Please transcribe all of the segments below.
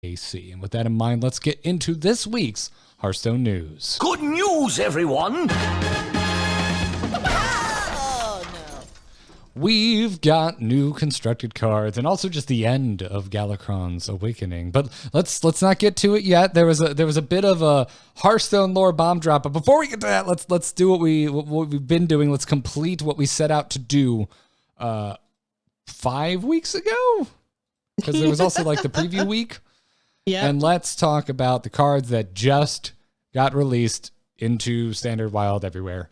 AC. And with that in mind, let's get into this week's Hearthstone news. Good news, everyone! We've got new constructed cards and also just the end of Galakrond's Awakening. But let's not get to it yet. There was a bit of a Hearthstone lore bomb drop. But before we get to that, let's do what we've been doing. Let's complete what we set out to do 5 weeks ago. Because there was also like the preview week. Yeah. And let's talk about the cards that just got released into Standard Wild everywhere.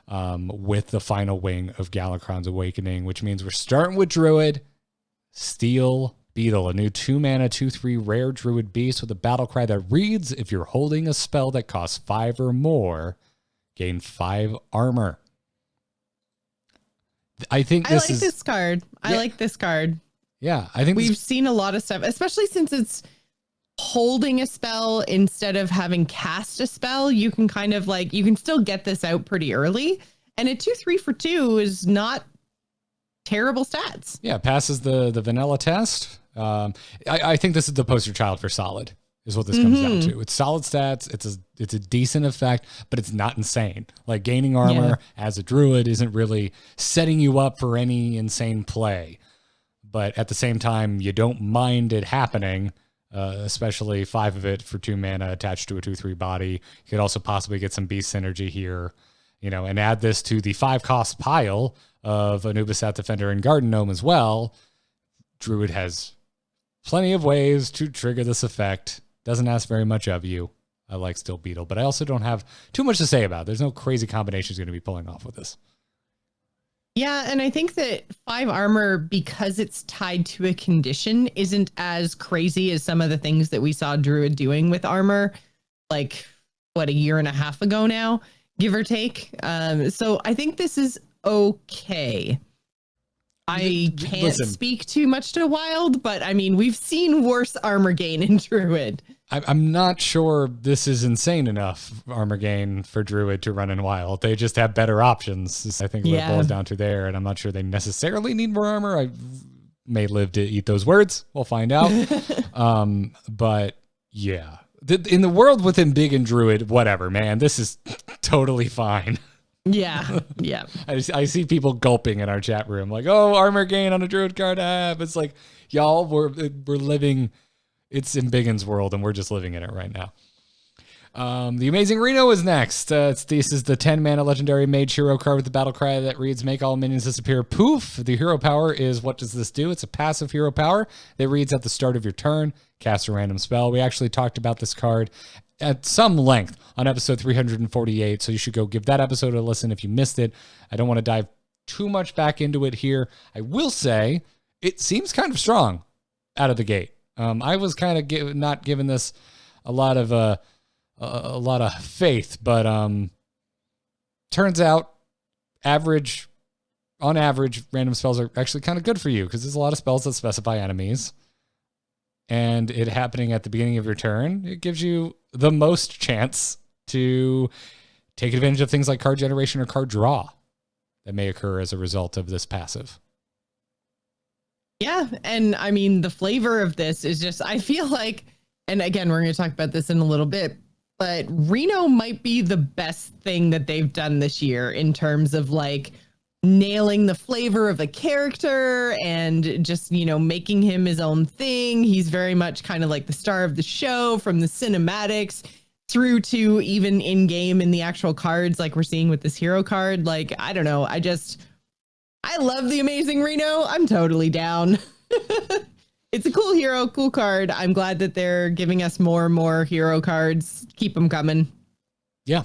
With the final wing of Galakrond's Awakening, which means we're starting with Druid, Steel Beetle, a new 2-mana, 2/3 rare Druid beast with a battle cry that reads, if you're holding a spell that costs 5 or more, gain 5 armor. I like this card. I like this card. Yeah, I think we've seen a lot of stuff, especially since it's holding a spell instead of having cast a spell. You can kind of like, you can still get this out pretty early, and a 2/3 for 2 is not terrible stats. Yeah, passes the vanilla test. I think this is the poster child for solid, is what this comes down to. It's solid stats. It's a decent effect, but it's not insane. Like gaining armor as a druid isn't really setting you up for any insane play, but at the same time, you don't mind it happening. Especially 5 of it for 2 mana attached to a 2/3 body. You could also possibly get some beast synergy here, and add this to the 5 cost pile of Anubis Defender and Garden Gnome as well. Druid has plenty of ways to trigger this effect. Doesn't ask very much of you. I like Steel Beetle, but I also don't have too much to say about it. There's no crazy combinations going to be pulling off with this. Yeah, and I think that 5 armor, because it's tied to a condition, isn't as crazy as some of the things that we saw Druid doing with armor, like, a year and a half ago now, give or take. So I think this is okay. I can't speak too much to Wild, but I mean, we've seen worse armor gain in Druid. I'm not sure this is insane enough armor gain for Druid to run in Wild. They just have better options. I think what it boils down to there, and I'm not sure they necessarily need more armor. I may live to eat those words. We'll find out. But yeah, in the world within Big and Druid, whatever, man, this is totally fine. Yeah, yeah. I see people gulping in our chat room like, oh, armor gain on a Druid card. It's like, y'all, we're living... It's in Biggin's world, and we're just living in it right now. The Amazing Reno is next. This is the 10-mana legendary mage hero card with the battle cry that reads, make all minions disappear. Poof! The hero power is, what does this do? It's a passive hero power that reads at the start of your turn. Cast a random spell. We actually talked about this card at some length on episode 348, so you should go give that episode a listen if you missed it. I don't want to dive too much back into it here. I will say it seems kind of strong out of the gate. I was kind of not giving this a lot of faith, but turns out on average, random spells are actually kind of good for you because there's a lot of spells that specify enemies, and it happening at the beginning of your turn, it gives you the most chance to take advantage of things like card generation or card draw that may occur as a result of this passive. Yeah, and I mean, the flavor of this is just, I feel like, and again, we're going to talk about this in a little bit, but Reno might be the best thing that they've done this year in terms of like nailing the flavor of a character and just, making him his own thing. He's very much kind of like the star of the show, from the cinematics through to even in game in the actual cards, like we're seeing with this hero card. Like, I don't know. I love the Amazing Reno. I'm totally down. It's a cool hero, cool card. I'm glad that they're giving us more and more hero cards. Keep them coming. Yeah.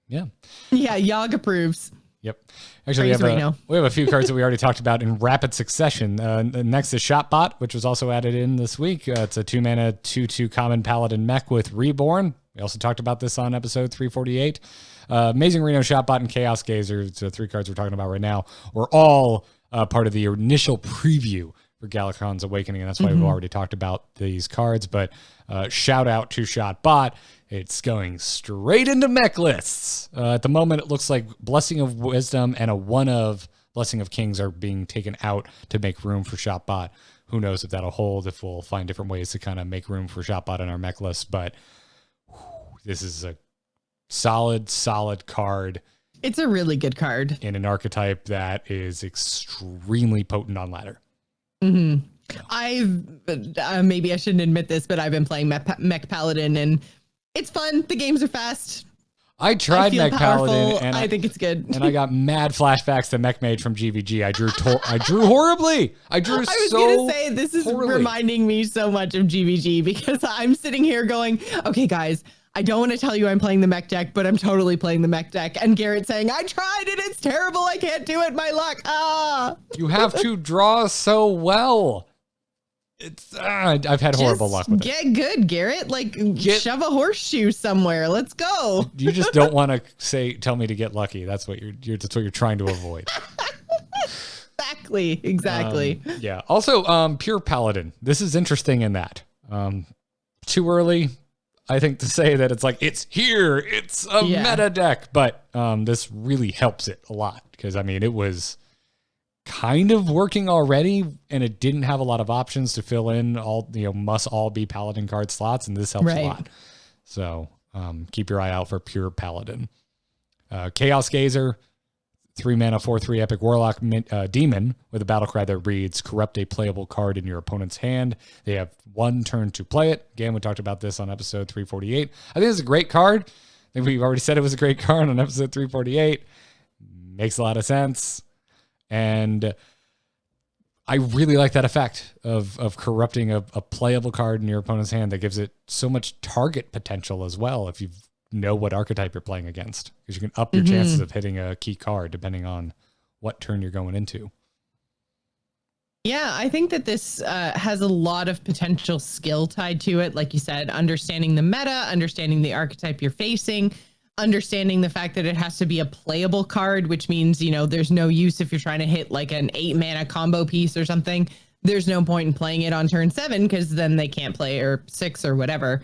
Yeah. Yeah. Yogg approves. Yep. Actually, we have a few cards that we already talked about in rapid succession. Next is Shotbot, which was also added in this week. It's a 2-mana, 2/2 common Paladin mech with Reborn. We also talked about this on episode 348. Amazing Reno, Shotbot, and Chaos Gazer, the 3 cards we're talking about right now, were all part of the initial preview for Galakrond's Awakening, and that's why we've already talked about these cards. But shout out to Shotbot. It's going straight into mech lists. At the moment, it looks like Blessing of Wisdom and a 1 of Blessing of Kings are being taken out to make room for Shotbot, Who knows if that'll hold, if we'll find different ways to kind of make room for Shotbot on our mech list. But this is a solid card. It's a really good card. In an archetype that is extremely potent on ladder. Mm-hmm. I've maybe I shouldn't admit this, but I've been playing Mech Paladin, and it's fun. The games are fast. I tried Mech Paladin, and I think it's good. And I got mad flashbacks to Mech Mage from GVG. I drew horribly. I was gonna say, this is poorly. reminding me so much of GVG, because I'm sitting here going, okay, guys, I don't want to tell you I'm playing the mech deck, but I'm totally playing the mech deck. And Garrett saying, I tried it. It's terrible. I can't do it. My luck. You have to draw so well. It's I've had horrible luck with it. Get good, Garrett. Shove a horseshoe somewhere. Let's go. You just don't want to tell me to get lucky. That's what you're trying to avoid. Exactly. Yeah. Also, pure Paladin. This is interesting in that. Too early, I think, to say that it's here. It's a meta deck, but this really helps it a lot, because it was kind of working already, and it didn't have a lot of options to fill in must all be Paladin card slots, and this helps a lot. So keep your eye out for pure Paladin. Chaos Gazer, 3 mana, 4/3 epic warlock demon with a battle cry that reads, corrupt a playable card in your opponent's hand. They have 1 turn to play it. Again, we talked about this on episode 348. I think it's a great card. I think we've already said it was a great card on episode 348. Makes a lot of sense. And I really like that effect of corrupting a playable card in your opponent's hand that gives it so much target potential as well, if you know what archetype you're playing against, because you can up your chances of hitting a key card depending on what turn you're going into. Yeah, I think that this has a lot of potential skill tied to it. Like you said, understanding the meta, understanding the archetype you're facing, understanding the fact that it has to be a playable card, which means, there's no use if you're trying to hit like an 8 mana combo piece or something. There's no point in playing it on turn 7, because then they can't play, or 6 or whatever.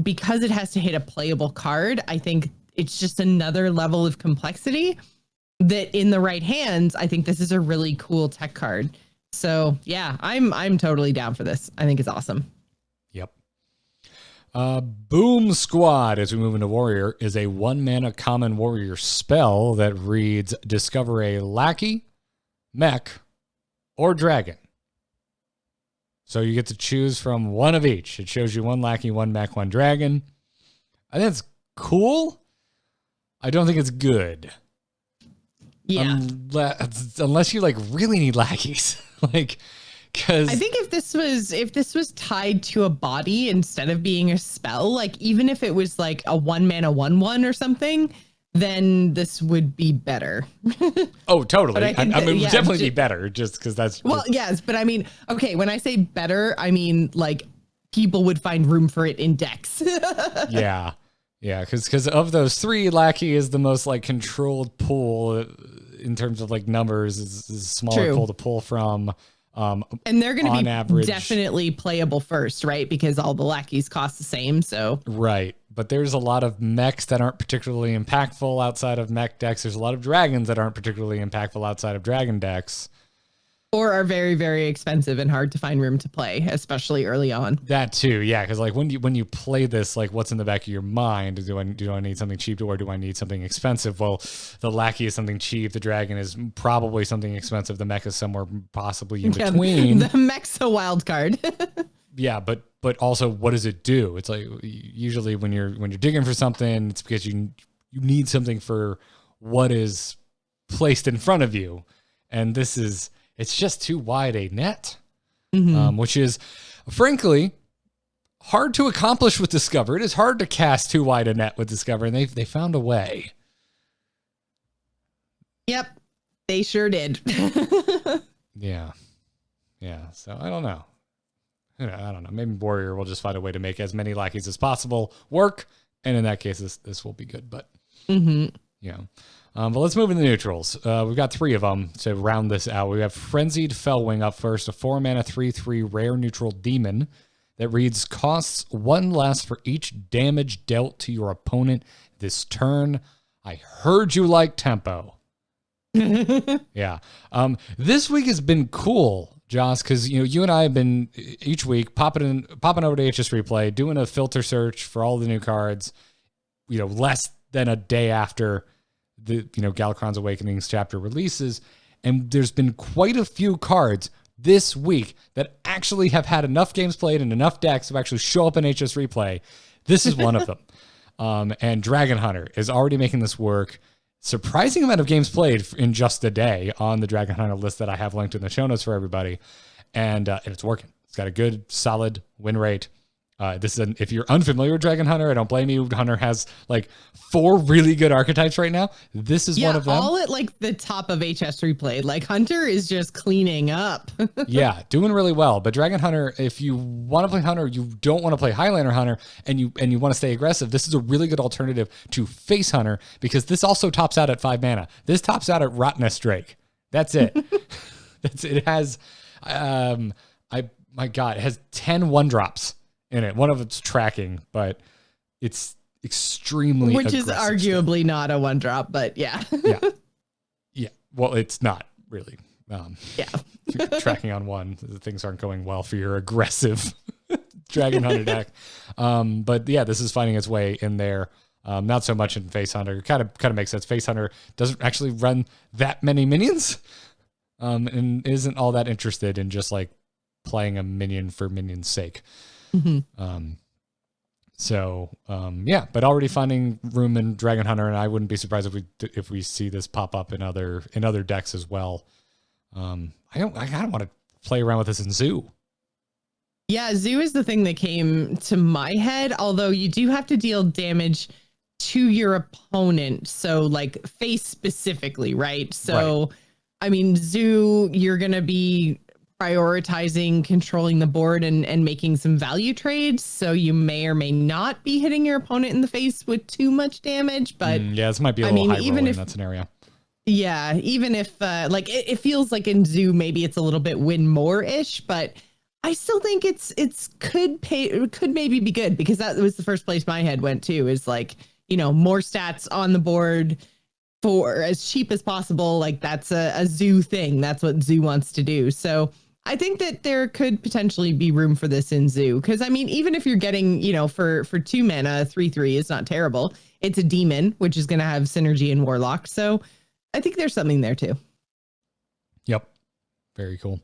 Because it has to hit a playable card, I think it's just another level of complexity that in the right hands, I think this is a really cool tech card. So yeah, I'm totally down for this. I think it's awesome. Yep. Boom Squad, as we move into Warrior, is a 1 mana common warrior spell that reads, discover a lackey, mech, or dragon. So you get to choose from one of each. It shows you 1 lackey, 1 mech, 1 dragon. I think it's cool. I don't think it's good. Yeah. Unless you really need lackeys. Because I think if this was tied to a body instead of being a spell, even if it was a 1 mana 1/1 or something, then this would be better. Oh, totally. It would definitely be better, just because that's... Well, yes, but okay, when I say better, people would find room for it in decks. Yeah, because of those 3, Lackey is the most controlled pool in terms of numbers. Is a smaller pool to pull from. And they're going to be average, definitely playable first, right? Because all the lackeys cost the same. So right. But there's a lot of mechs that aren't particularly impactful outside of mech decks. There's a lot of dragons that aren't particularly impactful outside of dragon decks. Or are very, very expensive and hard to find room to play, especially early on. That too, yeah. Because when you play this, what's in the back of your mind? Do I need something cheap, or do I need something expensive? Well, the lackey is something cheap. The dragon is probably something expensive. The mech is somewhere possibly in between. The mech's a wild card. Yeah, but also, what does it do? It's usually when you're digging for something, it's because you need something for what is placed in front of you, and this is. It's just too wide a net, which is, frankly, hard to accomplish with Discover. It is hard to cast too wide a net with Discover, and they found a way. Yep, they sure did. Yeah. So I don't know. I don't know. Maybe Warrior will just find a way to make as many lackeys as possible work, and in that case, this will be good. But yeah. But let's move into neutrals. We've got 3 of them to round this out. We have Frenzied Felwing up first, a 4 mana 3/3 rare neutral demon that reads, costs 1 less for each damage dealt to your opponent this turn. I heard you like tempo. Yeah. This week has been cool Joss, because you and I have been each week popping over to HS Replay, doing a filter search for all the new cards. Less than a day after the Galakrond's Awakenings chapter releases, and there's been quite a few cards this week that actually have had enough games played and enough decks to actually show up in HS Replay. This is one of them, and Dragon Hunter is already making this work. Surprising amount of games played in just a day on the Dragon Hunter list that I have linked in the show notes for everybody. And it's working. It's got a good, solid win rate. If you're unfamiliar with Dragon Hunter, I don't blame you. Hunter has like 4 really good archetypes right now. This is one of them. All at like the top of HS Replay. Like Hunter is just cleaning up. Yeah, doing really well. But Dragon Hunter, if you want to play Hunter, you don't want to play Highlander Hunter, and you want to stay aggressive, this is a really good alternative to Face Hunter, because this also tops out at 5 mana. This tops out at Rottennest Drake. That's it. It has, my God, it has 10 1-drops in it. One of it's tracking, but it's extremely Which is arguably not a 1-drop, but yeah. Yeah. Well, it's not really. Yeah. Tracking on 1, things aren't going well for your aggressive Dragon Hunter deck. But yeah, this is finding its way in there. Not so much in Face Hunter. Kind of makes sense. Face Hunter doesn't actually run that many minions, and isn't all that interested in just like playing a minion for minion's sake. Mm-hmm. But already finding room in Dragon Hunter, and I wouldn't be surprised if we see this pop up in other decks as well. I kind of want to play around with this in Zoo. Yeah, Zoo is the thing that came to my head, although you do have to deal damage to your opponent. So like face specifically, right? So, right. I mean, Zoo, you're going to be prioritizing controlling the board and making some value trades. So you may or may not be hitting your opponent in the face with too much damage. But this might be a little high roll in that scenario. Yeah, even if it feels like in Zoo, maybe it's a little bit win more-ish, but I still think it could maybe be good, because that was the first place my head went to, is like, more stats on the board for as cheap as possible. Like that's a Zoo thing. That's what Zoo wants to do. So I think that there could potentially be room for this in Zoo, because I mean, even if you're getting, for 2 mana, 3/3 is not terrible. It's a demon, which is going to have synergy in Warlock. So I think there's something there too. Yep. Very cool.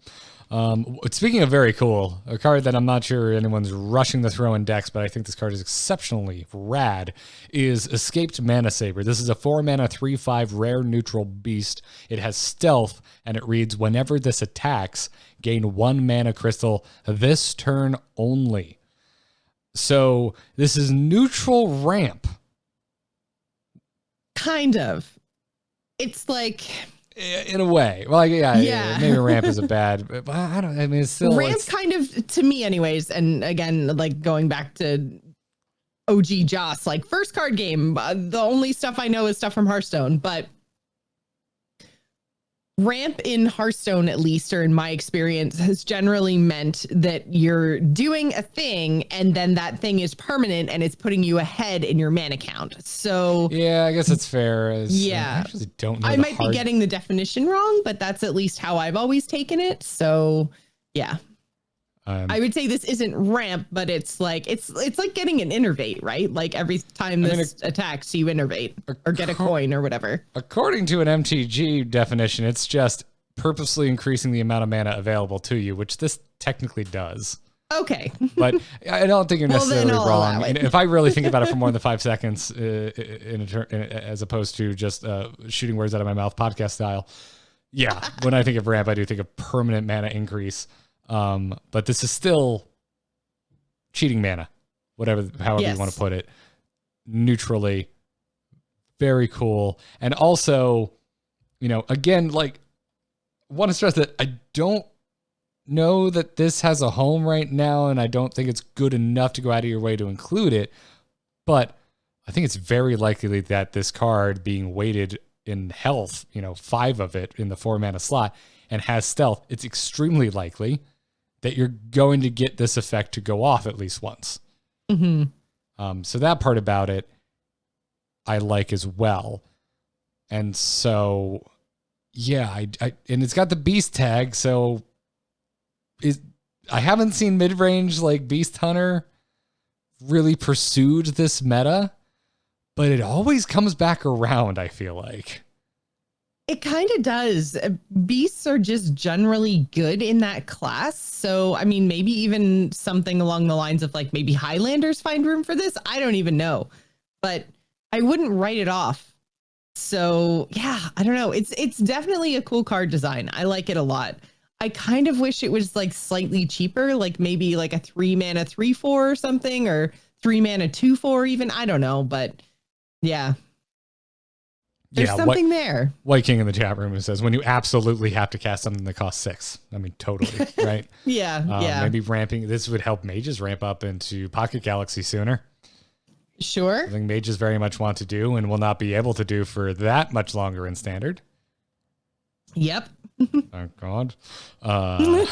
Speaking of very cool, a card that I'm not sure anyone's rushing to throw in decks, but I think this card is exceptionally rad, is Escaped Mana Saber. This is a 4 mana 3/5 rare neutral beast. It has stealth, and it reads, whenever this attacks, gain 1 mana crystal this turn only. So this is neutral ramp. Kind of. It's like, in a way, well, yeah. Maybe ramp is a bad, but I don't. I mean, it's still ramp kind of, to me, anyways. And again, like going back to OG Joss, like first card game, the only stuff I know is stuff from Hearthstone. But ramp in Hearthstone, at least, or in my experience, has generally meant that you're doing a thing and then that thing is permanent and it's putting you ahead in your mana count. So yeah, I guess it's fair. I actually don't know. I might be getting the definition wrong, but that's at least how I've always taken it. So yeah. I would say this isn't ramp, but it's like getting an innervate, right? Like every time this attacks, you innervate or get a coin or whatever. According to an MTG definition, it's just purposely increasing the amount of mana available to you, which this technically does. Okay. But I don't think you're necessarily wrong. If I really think about it for more than 5 seconds, as opposed to just shooting words out of my mouth podcast style. Yeah, when I think of ramp, I do think of permanent mana increase. But this is still cheating mana, however you want to put it, neutrally. Very cool. And also, again, like, want to stress that I don't know that this has a home right now, and I don't think it's good enough to go out of your way to include it, but I think it's very likely that this card being weighted in health, 5 of it in the 4 mana slot, and has stealth, it's extremely likely that you're going to get this effect to go off at least once. Mm-hmm. So that part about it, I like as well. And so, yeah, and it's got the beast tag, so I haven't seen mid-range like Beast Hunter really pursued this meta, but it always comes back around, I feel like. It kind of does. Beasts are just generally good in that class. So, I mean, maybe even something along the lines of like maybe Highlanders find room for this. I don't even know, but I wouldn't write it off. So yeah, I don't know. It's definitely a cool card design. I like it a lot. I kind of wish it was like slightly cheaper, like maybe like a 3 mana 3/4 or something, or 3 mana 2/4 even. I don't know, but yeah. There's something there. White King in the chat room says, when you absolutely have to cast something that costs 6. I mean, totally, right? Yeah. Maybe ramping. This would help mages ramp up into Pocket Galaxy sooner. Sure. I think mages very much want to do and will not be able to do for that much longer in Standard. Yep. Thank God. I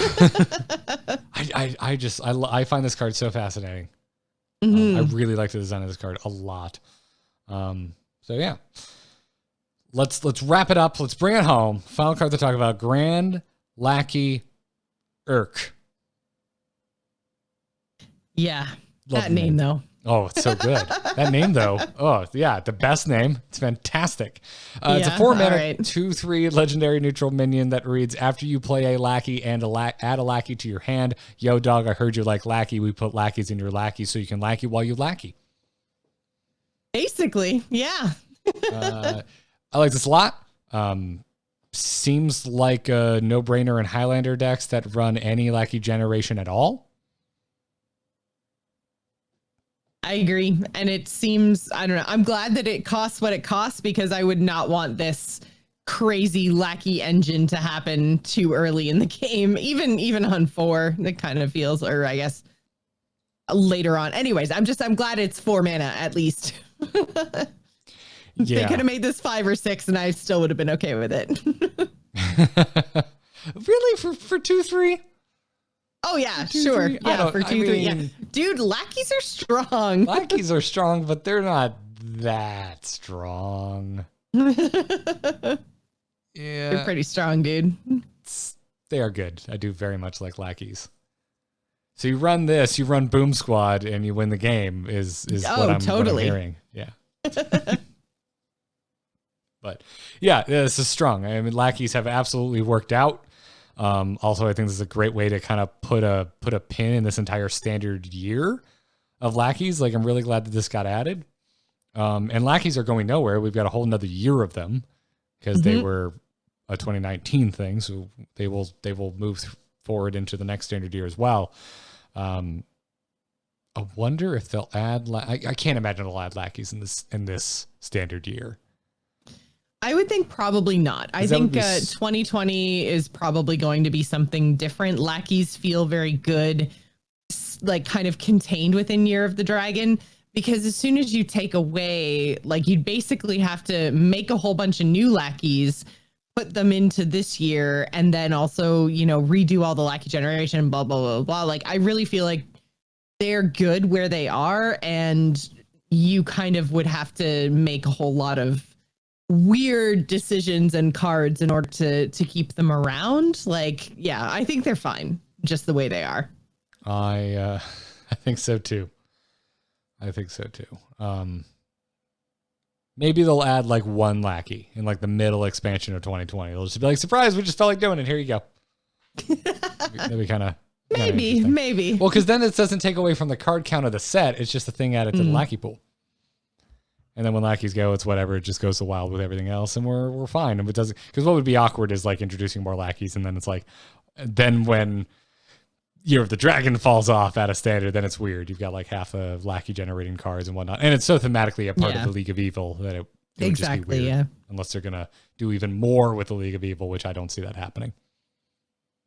find this card so fascinating. I really like the design of this card a lot. So yeah. Let's wrap it up. Let's bring it home. Final card to talk about: Grand Lackey Urk. Yeah, Love that name though. Oh, it's so good. That name though. Oh yeah, the best name. It's fantastic. It's a 4 mana 2/3 legendary neutral minion that reads: after you play a Lackey and add a Lackey to your hand. Yo dog, I heard you like Lackey. We put Lackeys in your Lackey so you can Lackey while you Lackey. Basically, yeah. I like this a lot. Seems like a no-brainer in Highlander decks that run any Lackey generation at all. I agree. And it seems, I don't know, I'm glad that it costs what it costs, because I would not want this crazy Lackey engine to happen too early in the game. Even on 4, it kind of feels, or I guess later on. Anyways, I'm glad it's 4 mana at least. Yeah. They could have made this 5 or 6 and I still would have been okay with it. Really? For 2/3? Oh yeah, For 2/3? sure. Yeah, for 2/3. Yeah. mean, Dude, Lackeys are strong. Lackeys are strong, but they're not that strong. They're Yeah. pretty strong, dude. They are good. I do very much like Lackeys. So you run this, you run Boom Squad, and you win the game is what I'm hearing. Yeah. But yeah, this is strong. I mean, Lackeys have absolutely worked out. Also, I think this is a great way to kind of put a pin in this entire Standard year of Lackeys. Like, I'm really glad that this got added. And Lackeys are going nowhere. We've got a whole nother year of them because they were a 2019 thing. So they will move forward into the next Standard year as well. I wonder if they'll add. I can't imagine they'll add Lackeys in this Standard year. I would think probably not. I think 2020 is probably going to be something different. Lackeys feel very good, like kind of contained within Year of the Dragon, because as soon as you take away, like, you'd basically have to make a whole bunch of new Lackeys, put them into this year, and then also, you know, redo all the Lackey generation, blah, blah, blah, blah. Like, I really feel like they're good where they are, and you kind of would have to make a whole lot of weird decisions and cards in order to keep them around. Like, yeah, I think they're fine just the way they are. I think so too. Maybe they'll add like one Lackey in like the middle expansion of 2020. They'll just be like, surprise, we just felt like doing it. Here you go. That'd be kind of maybe. Well, because then it doesn't take away from the card count of the set. It's just a thing added to the Lackey pool. And then when Lackeys go, it's whatever. It just goes to wild with everything else, and we're fine. And it doesn't, because what would be awkward is like introducing more Lackeys, and then it's like, then when Year of the Dragon falls off at a Standard, then it's weird. You've got like half of Lackey generating cards and whatnot, and it's so thematically a part of the League of Evil that it would just be weird. Yeah. Unless they're gonna do even more with the League of Evil, which I don't see that happening.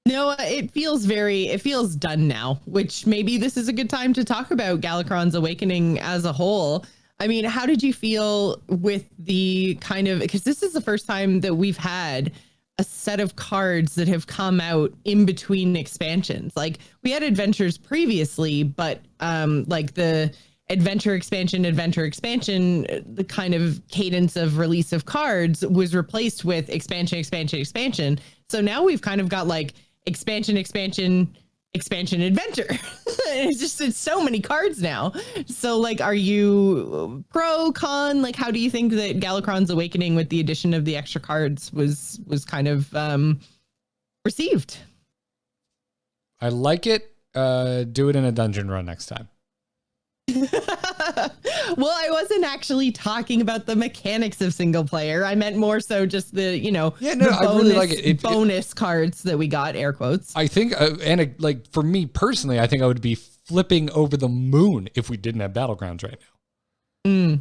No, it feels done now, which maybe this is a good time to talk about Galakrond's Awakening as a whole. I mean, how did you feel with the kind of, because this is the first time that we've had a set of cards that have come out in between expansions. Like, we had adventures previously, but like the adventure expansion, the kind of cadence of release of cards was replaced with expansion. So now we've kind of got like expansion, expansion adventure. It's so many cards now. So like, are you pro, con? Like, how do you think that Galakrond's Awakening with the addition of the extra cards was kind of received? I like it. Do it in a dungeon run next time. Well, I wasn't actually talking about the mechanics of single player. I meant more so just the, I really like it. Bonus cards that we got, air quotes. I think, like for me personally, I think I would be flipping over the moon if we didn't have Battlegrounds right now.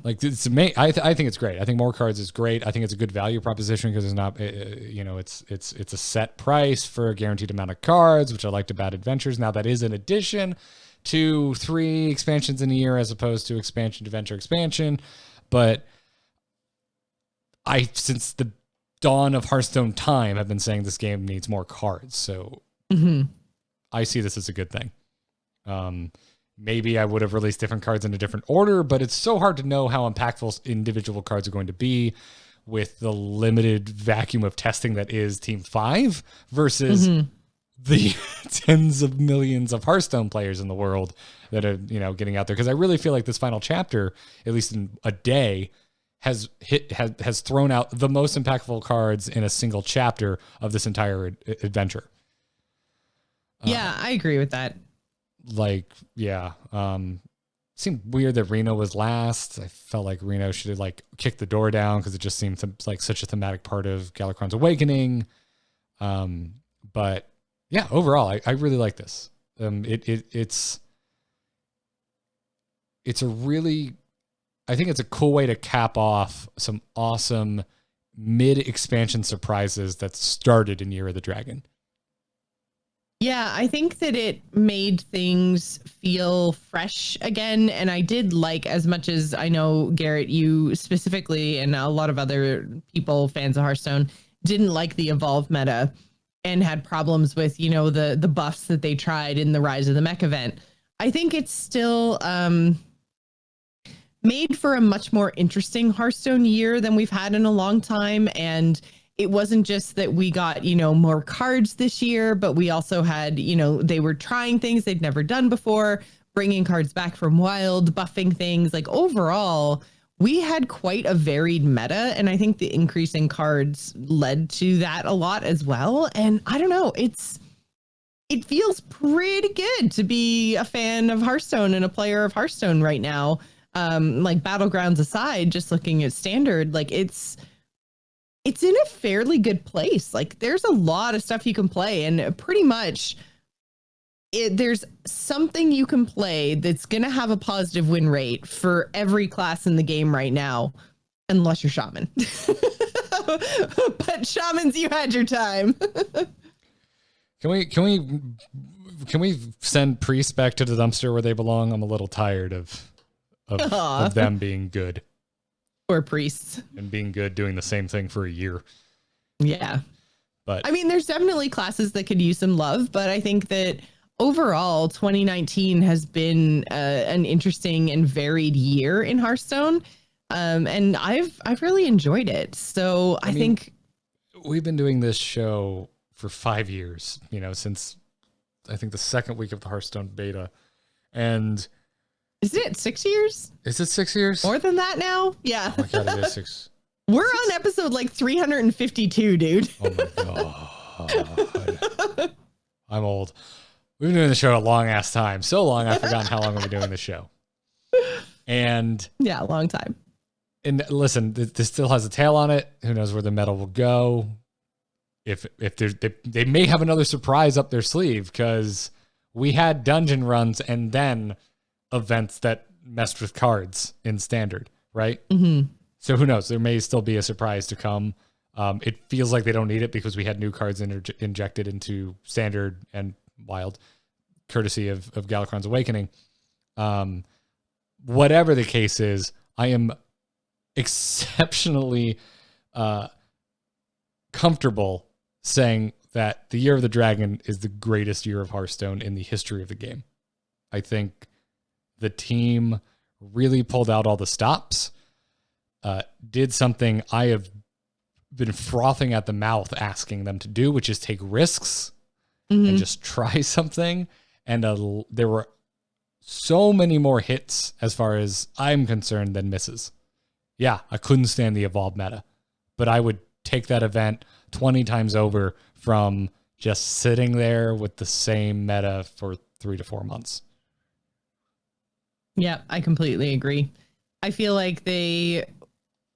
Like it's amazing. I think it's great. I think more cards is great. I think it's a good value proposition because it's not, it's a set price for a guaranteed amount of cards, which I liked about Adventures. Now that is an addition to 3 expansions in a year as opposed to expansion, adventure, expansion. But since the dawn of Hearthstone time, have been saying this game needs more cards. So I see this as a good thing. Maybe I would have released different cards in a different order, but it's so hard to know how impactful individual cards are going to be with the limited vacuum of testing that is Team 5 versus the tens of millions of Hearthstone players in the world that are, getting out there. Because I really feel like this final chapter, at least in a day, has thrown out the most impactful cards in a single chapter of this entire adventure. Yeah, I agree with that. Seemed weird that Reno was last. I felt like Reno should have kicked the door down because it just seemed like such a thematic part of Galakrond's Awakening. But yeah, overall, I really like this. It's a really, I think it's a cool way to cap off some awesome mid-expansion surprises that started in Year of the Dragon. Yeah, I think that it made things feel fresh again. And I did like, as much as I know, Garrett, you specifically, and a lot of other people, fans of Hearthstone, didn't like the Evolve meta and had problems with, the buffs that they tried in the Rise of the Mech event. I think it's still made for a much more interesting Hearthstone year than we've had in a long time. And it wasn't just that we got, more cards this year, but we also had, they were trying things they'd never done before, bringing cards back from Wild, buffing things. Like overall, we had quite a varied meta. And I think the increase in cards led to that a lot as well. And I don't know, it feels pretty good to be a fan of Hearthstone and a player of Hearthstone right now. Like Battlegrounds aside, just looking at standard, like it's in a fairly good place. Like there's a lot of stuff you can play, and pretty much there's something you can play that's going to have a positive win rate for every class in the game right now, unless you're Shaman. But Shamans, you had your time. Can we send priests back to the dumpster where they belong? I'm a little tired of them being good. Or priests. And being good doing the same thing for a year. Yeah. But I mean, there's definitely classes that could use some love, but I think that overall 2019 has been an interesting and varied year in Hearthstone. And I've really enjoyed it. So I think we've been doing this show for 5 years, since I think the second week of the Hearthstone beta. And is it 6 years? Is it 6 years? More than that now? Yeah. Oh my God, it is 6. We're on episode 352, dude. Oh my God. I'm old. We've been doing the show a long ass time. So long, I've forgotten how long we've been doing the show. And yeah, a long time. And listen, this still has a tail on it. Who knows where the meta will go? If they may have another surprise up their sleeve, because we had dungeon runs and then events that messed with cards in standard, right? Mm-hmm. So who knows? There may still be a surprise to come. It feels like they don't need it because we had new cards injected into standard and wild, courtesy of Galakrond's Awakening. Whatever the case is, I am exceptionally comfortable saying that the Year of the Dragon is the greatest year of Hearthstone in the history of the game. I think the team really pulled out all the stops, did something I have been frothing at the mouth asking them to do, which is take risks and just try something. and there were so many more hits as far as I'm concerned than misses. Yeah, I couldn't stand the evolved meta, but I would take that event 20 times over from just sitting there with the same meta for 3 to 4 months. Yeah, I completely agree. I feel like they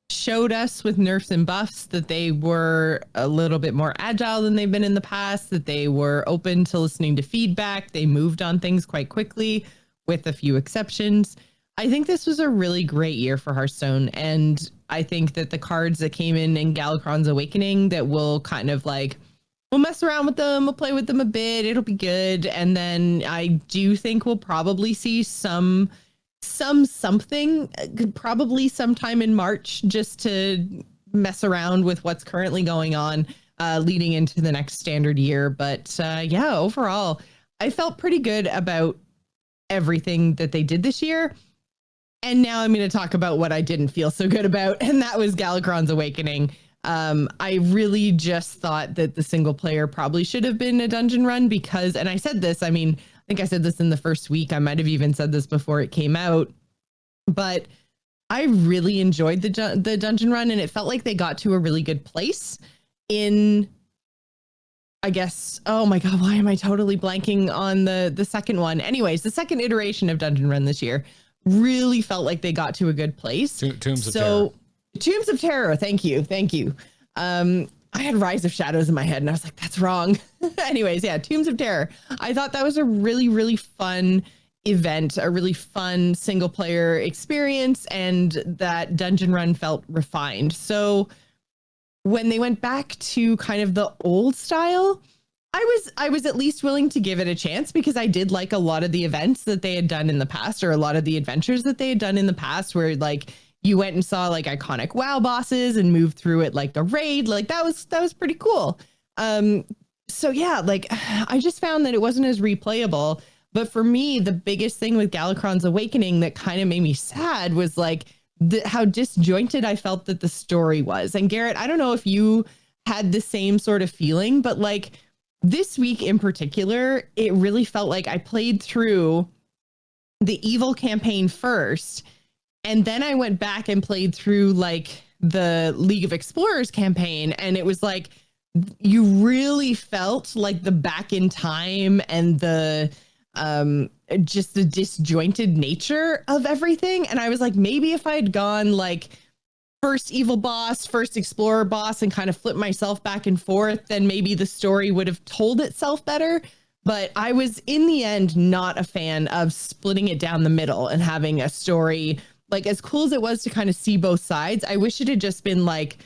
showed us with nerfs and buffs that they were a little bit more agile than they've been in the past, that they were open to listening to feedback. They moved on things quite quickly with a few exceptions. I think this was a really great year for Hearthstone. And I think that the cards that came in Galakrond's Awakening that will kind of like, we'll mess around with them, we'll play with them a bit, it'll be good. And then I do think we'll probably see something probably sometime in March just to mess around with what's currently going on leading into the next standard year. But yeah, overall, I felt pretty good about everything that they did this year. And now I'm going to talk about what I didn't feel so good about, and that was Galakrond's Awakening. I really just thought that the single player probably should have been a dungeon run because, and I said this, I mean, I think I said this in the first week. I might have even said this before it came out, but I really enjoyed the dungeon run, and it felt like they got to a really good place in, I guess, oh my God, why am I totally blanking on the second one? Anyways, the second iteration of dungeon run this year really felt like they got to a good place. Tombs of Terror. Tombs of Terror. Thank you. I had Rise of Shadows in my head and I was like, that's wrong. Anyways, yeah, Tombs of Terror. I thought that was a really, really fun event, a really fun single player experience, and that dungeon run felt refined. So when they went back to kind of the old style, I was at least willing to give it a chance because I did like a lot of the events that they had done in the past, or a lot of the adventures that they had done in the past, where like you went and saw like iconic WoW bosses and moved through it like the raid. Like that was pretty cool. So yeah, like I just found that it wasn't as replayable. But for me, the biggest thing with Galakrond's Awakening that kind of made me sad was like how disjointed I felt that the story was. And Garrett, I don't know if you had the same sort of feeling, but like this week in particular, it really felt like I played through the Evil campaign first, and then I went back and played through like the League of Explorers campaign, and it was like you really felt like the back in time and the just the disjointed nature of everything. And I was like, maybe if I'd gone like first evil boss, first explorer boss, and kind of flip myself back and forth, then maybe the story would have told itself better. But I was in the end not a fan of splitting it down the middle and having a story like as cool as it was to kind of see both sides. I wish it had just been like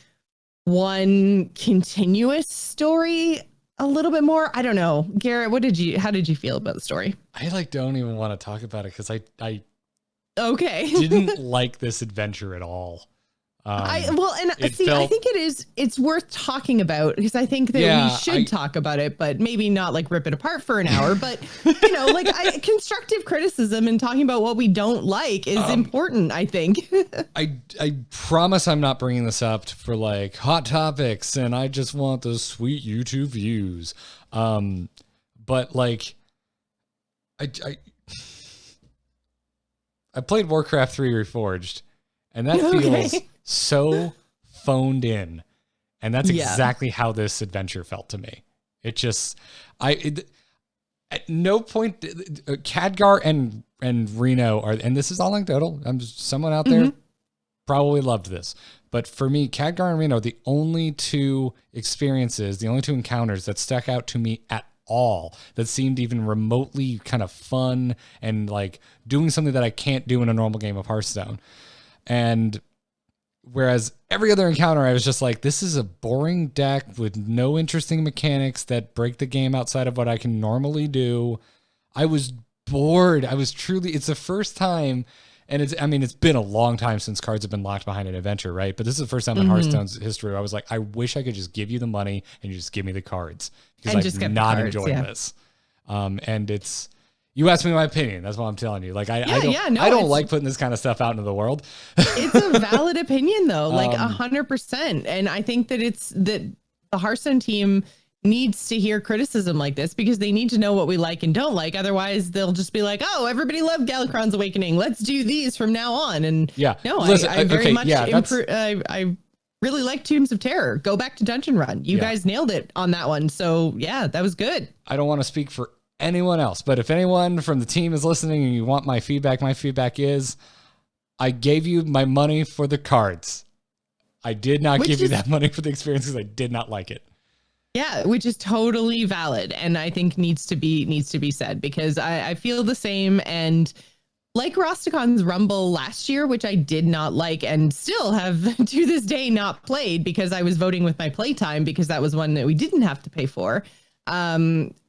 one continuous story a little bit more. I don't know. Garrett, how did you feel about the story? I like don't even want to talk about it because I okay didn't like this adventure at all. I think it's worth talking about because I think that we should talk about it, but maybe not like rip it apart for an hour. But you know, like constructive criticism and talking about what we don't like is important, I think. I promise I'm not bringing this up for like hot topics and I just want those sweet YouTube views. But like I played Warcraft 3 Reforged, and that feels so phoned in, and that's exactly how this adventure felt to me. It just at no point Khadgar and Reno are, and this is all anecdotal, someone out there probably loved this, but for me, Khadgar and Reno are the only two experiences, the only two encounters that stuck out to me at all, that seemed even remotely kind of fun and like doing something that I can't do in a normal game of Hearthstone. And whereas every other encounter, I was just like, this is a boring deck with no interesting mechanics that break the game outside of what I can normally do. I was bored. It's the first time, and it's been a long time since cards have been locked behind an adventure, right? But this is the first time in Hearthstone's history where I was like, I wish I could just give you the money and you just give me the cards, because I'm not enjoying this. And it's, you asked me my opinion. That's what I'm telling you. Like, I don't like putting this kind of stuff out into the world. It's a valid opinion though, like 100%. And I think that that the Hearthstone team needs to hear criticism like this because they need to know what we like and don't like. Otherwise, they'll just be like, "Oh, everybody loved Galakrond's Awakening. Let's do these from now on." And no, listen, I very much I really like Tombs of Terror. Go back to Dungeon Run. You guys nailed it on that one. So yeah, that was good. I don't want to speak for anyone else, but if anyone from the team is listening and you want my feedback is I gave you my money for the cards. I did not give you that money for the experience because I did not like it. Yeah, which is totally valid, and I think needs to be said because I feel the same. And like Rostacon's Rumble last year, which I did not like and still have to this day not played because I was voting with my playtime because that was one that we didn't have to pay for.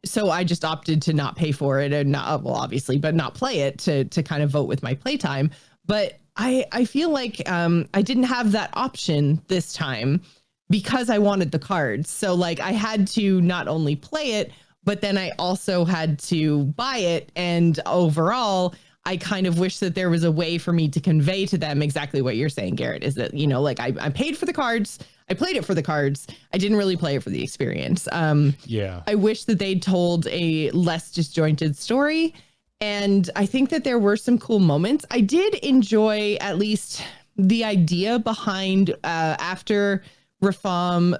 So I just opted to not pay for it and not, well, obviously, but not play it to kind of vote with my playtime. But I feel like I didn't have that option this time because I wanted the cards. So like I had to not only play it, but then I also had to buy it. And overall, I kind of wish that there was a way for me to convey to them exactly what you're saying, Garrett, is that, you know, like I paid for the cards. I played it for the cards. I didn't really play it for the experience. I wish that they'd told a less disjointed story. And I think that there were some cool moments. I did enjoy at least the idea behind after Rafaam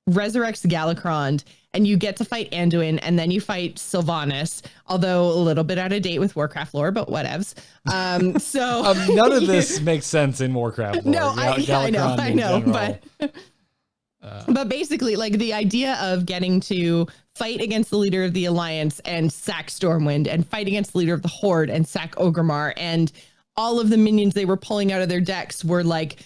resurrects Galakrond and you get to fight Anduin and then you fight Sylvanas, although a little bit out of date with Warcraft lore, but whatevs. So none of this makes sense in Warcraft lore. No, I know, but basically, like the idea of getting to fight against the leader of the Alliance and sack Stormwind and fight against the leader of the Horde and sack Orgrimmar, and all of the minions they were pulling out of their decks were like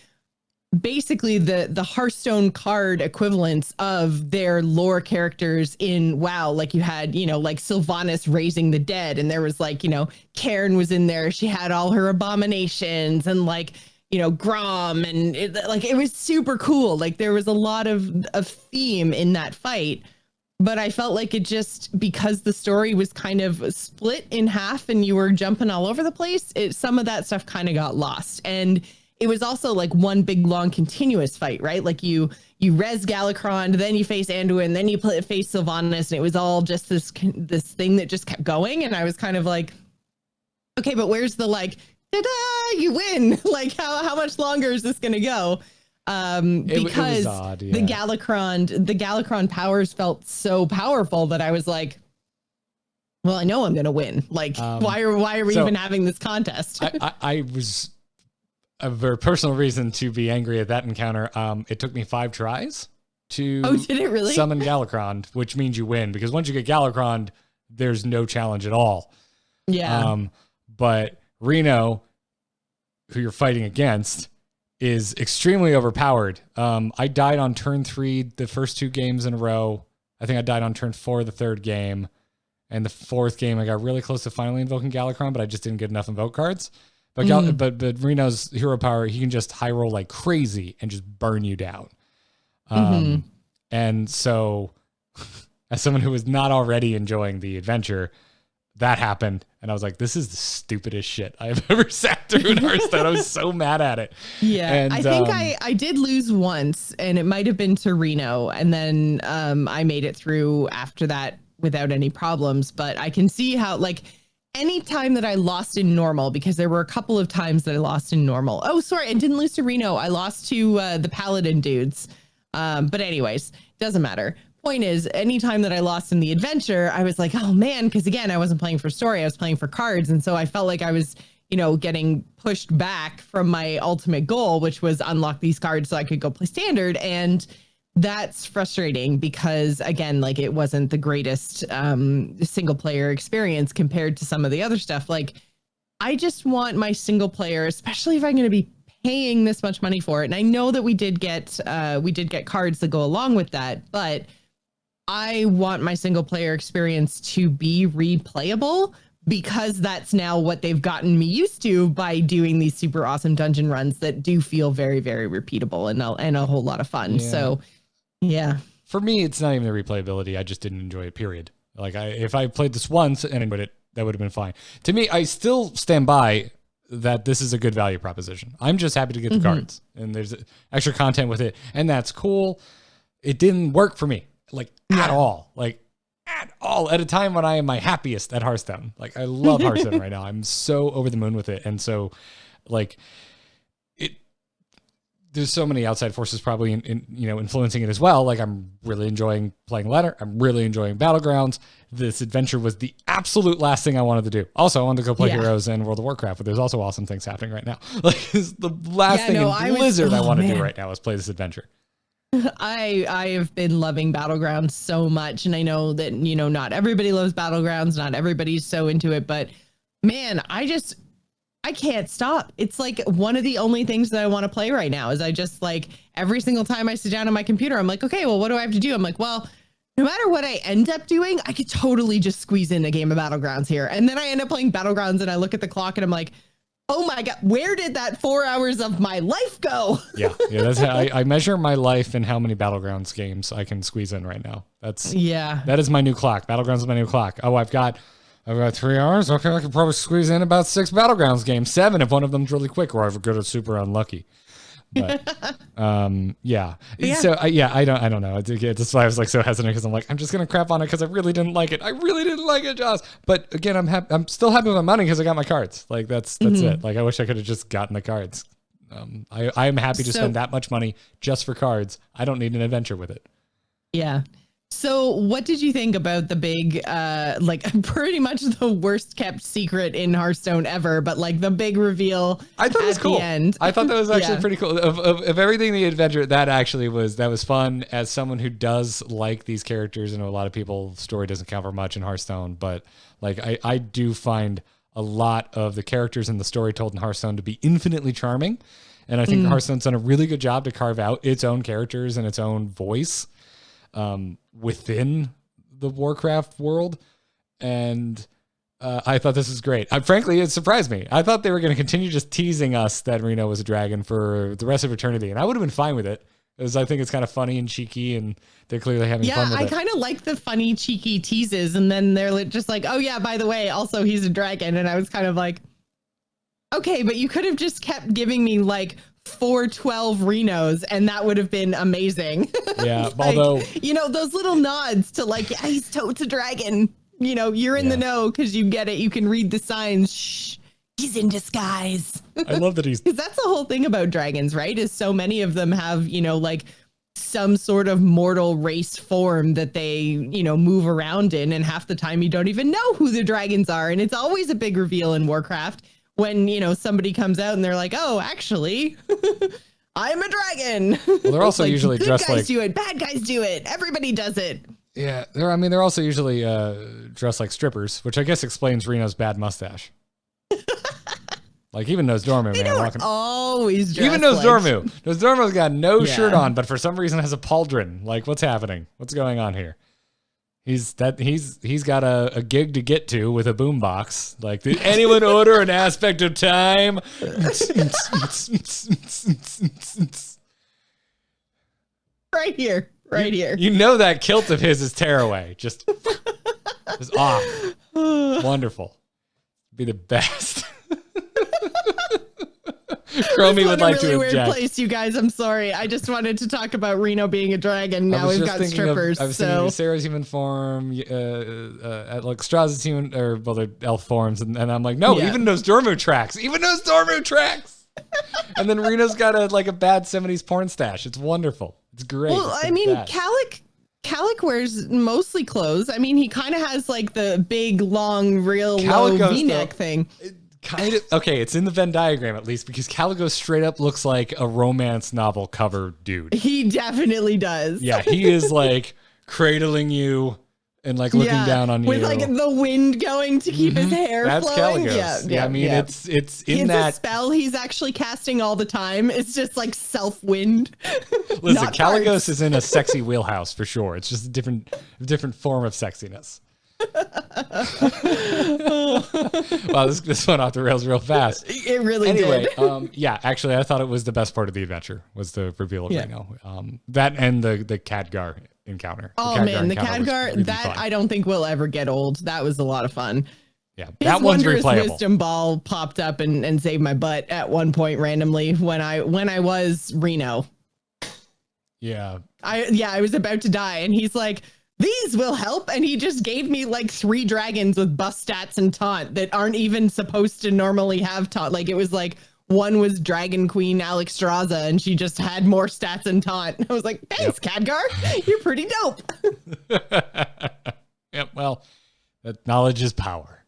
basically the Hearthstone card equivalents of their lore characters in WoW. Like you had, you know, like Sylvanas raising the dead, and there was like, you know, Cairn was in there. She had all her abominations and like, you know, Grom, and it was super cool. Like there was a lot of theme in that fight, but I felt like it just, because the story was kind of split in half and you were jumping all over the place, some of that stuff kind of got lost. And it was also like one big long continuous fight, right? Like you res Galakrond, then you face Anduin, then you face Sylvanas, and it was all just this thing that just kept going. And I was kind of like, okay, but where's the like, ta-da, you win? Like how much longer is this gonna go? Because it was odd, the Galakrond powers felt so powerful that I was like, well, I know I'm gonna win. Like why are we even having this contest? I was a very personal reason to be angry at that encounter. It took me 5 tries to did it really? Summon Galakrond, which means you win, because once you get Galakrond, there's no challenge at all. Yeah. But Reno, who you're fighting against, is extremely overpowered. I died on turn 3 the first 2 games in a row. I think I died on turn 4 the 3rd game. And the 4th game, I got really close to finally invoking Galakrond, but I just didn't get enough invoke cards. But but Reno's hero power, he can just high roll like crazy and just burn you down. And so, as someone who was not already enjoying the adventure, that happened, and I was like, this is the stupidest shit I've ever sat through in Hearthstone. I was so mad at it. Yeah, and I think I did lose once, and it might have been to Reno, and then I made it through after that without any problems. But I can see how, like, any time that I lost in normal, because there were a couple of times that I lost in normal. Oh, sorry, I didn't lose to Reno. I lost to the Paladin dudes. But anyways, doesn't matter. Point is, anytime that I lost in the adventure, I was like, oh man, because again, I wasn't playing for story, I was playing for cards. And so I felt like I was, you know, getting pushed back from my ultimate goal, which was unlock these cards so I could go play standard. And that's frustrating because, again, like it wasn't the greatest single player experience compared to some of the other stuff. Like, I just want my single player, especially if I'm going to be paying this much money for it. And I know that we did get cards that go along with that, but I want my single player experience to be replayable, because that's now what they've gotten me used to by doing these super awesome dungeon runs that do feel very, very repeatable and a whole lot of fun. Yeah. So, yeah. For me, it's not even the replayability. I just didn't enjoy it, period. Like, if I played this once and enjoyed it, that would have been fine. To me, I still stand by that this is a good value proposition. I'm just happy to get the cards, and there's extra content with it, and that's cool. It didn't work for me. at all. At all. At a time when I am my happiest at Hearthstone. Like, I love Hearthstone right now. I'm so over the moon with it. And so, like, there's so many outside forces probably influencing it as well. Like, I'm really enjoying playing Ladder. I'm really enjoying Battlegrounds. This adventure was the absolute last thing I wanted to do. Also, I wanted to go play Heroes and World of Warcraft, but there's also awesome things happening right now. Like, the last thing in Blizzard I want to do right now is play this adventure. I have been loving Battlegrounds so much, and I know that, not everybody loves Battlegrounds, not everybody's so into it, but man, I can't stop. It's like one of the only things that I want to play right now is I just like every single time I sit down on my computer, I'm like, okay, well, what do I have to do? I'm like, well, no matter what I end up doing, I could totally just squeeze in a game of Battlegrounds here. And then I end up playing Battlegrounds and I look at the clock and I'm like, oh my God, where did that 4 hours of my life go? Yeah. That's how I measure my life and how many Battlegrounds games I can squeeze in right now. That is my new clock. Battlegrounds is my new clock. Oh, I've got 3 hours. Okay, I could probably squeeze in about 6 Battlegrounds games, 7 if one of them's really quick, or I've got it super unlucky. But yeah. So I don't know. That's why I was like so hesitant, because I'm like, I'm just gonna crap on it because I really didn't like it. I really didn't like it, Joss. But again, I'm still happy with my money because I got my cards. Like that's it. Like I wish I could have just gotten the cards. I am happy to spend that much money just for cards. I don't need an adventure with it. Yeah. So what did you think about the big, pretty much the worst kept secret in Hearthstone ever, but like the big reveal I thought it was cool. The end? I thought that was actually pretty cool. Of everything the adventure, that was fun. As someone who does like these characters, and a lot of people, story doesn't count for much in Hearthstone, but like I do find a lot of the characters in the story told in Hearthstone to be infinitely charming. And I think Hearthstone's done a really good job to carve out its own characters and its own voice within the Warcraft world. And I thought this was great. Frankly, it surprised me. I thought they were going to continue just teasing us that Reno was a dragon for the rest of eternity. And I would have been fine with it, because I think it's kind of funny and cheeky, and they're clearly having fun with it. Yeah, I kind of like the funny, cheeky teases. And then they're just like, oh yeah, by the way, also he's a dragon. And I was kind of like, okay, but you could have just kept giving me like 412 Renos and that would have been amazing. Yeah, like, although those little nods to like, yeah, he's totes a dragon. You're in the know because you get it. You can read the signs. Shh, he's in disguise. I love that he's, because that's the whole thing about dragons, right? Is so many of them have like some sort of mortal race form that they move around in, and half the time you don't even know who the dragons are, and it's always a big reveal in Warcraft when somebody comes out and they're like, oh, actually I'm a dragon. Well, they're also usually dressed like, good guys do it, bad guys do it, everybody does it. Yeah, they're also usually dressed like strippers, which I guess explains Reno's bad mustache. Like even Nozdormu, man, walking always dressed even Nozdormu. Nozdormu's got no shirt on, but for some reason has a pauldron. Like, what's happening? What's going on here? He's got a gig to get to with a boombox. Like, did anyone order an aspect of time? Right here. That kilt of his is tearaway. Just off. Wonderful. Be the best. Chromie would like to object. Weird place, you guys. I'm sorry. I just wanted to talk about Reno being a dragon. Now we've got strippers. I was thinking of Sarah's human form, like Straza's human, the elf forms, and I'm like, no, even those Dormu tracks. And then Reno's got a bad 70s porn stash. It's wonderful. It's great. Well, I mean, Kalik wears mostly clothes. I mean, he kind of has like the big, long, real low V-neck thing. Kind of. Okay, it's in the Venn diagram at least, because Calico straight up looks like a romance novel cover dude. He definitely does. Yeah, he is like cradling you and like looking down on you with like the wind going to keep his hair flowing. Caligos. Yeah, I mean it's in that a spell he's actually casting all the time. It's just like self wind. Listen, Caligos is in a sexy wheelhouse for sure. It's just a different form of sexiness. Wow, this went off the rails real fast. It really did. Yeah, actually, I thought it was the best part of the adventure was the reveal of Reno. That and the Khadgar encounter. Oh man, the Khadgar really that fun. I don't think will ever get old. That was a lot of fun. Yeah, that one's replayable. Wisdom ball popped up and saved my butt at one point randomly when I was Reno. Yeah. I was about to die, and he's like, these will help, and he just gave me like 3 dragons with buff stats and taunt that aren't even supposed to normally have taunt. Like, it was like one was Dragon Queen Alexstrasza, and she just had more stats and taunt. I was like, thanks, Khadgar, you're pretty dope. Yep. Well, that knowledge is power.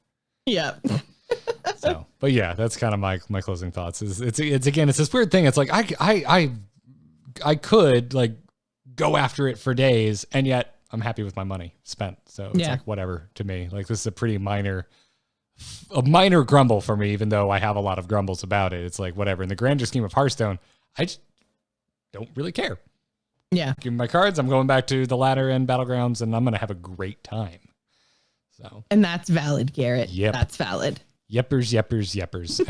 Yeah. So, but yeah, that's kind of my closing thoughts. It's again, it's this weird thing. It's like I could like go after it for days, and yet I'm happy with my money spent. So it's like whatever to me. Like, this is a minor grumble for me, even though I have a lot of grumbles about it. It's like whatever. In the grander scheme of Hearthstone, I just don't really care. Yeah. Give me my cards. I'm going back to the ladder and battlegrounds, and I'm gonna have a great time. So. And that's valid, Garrett. Yep. That's valid. Yeppers.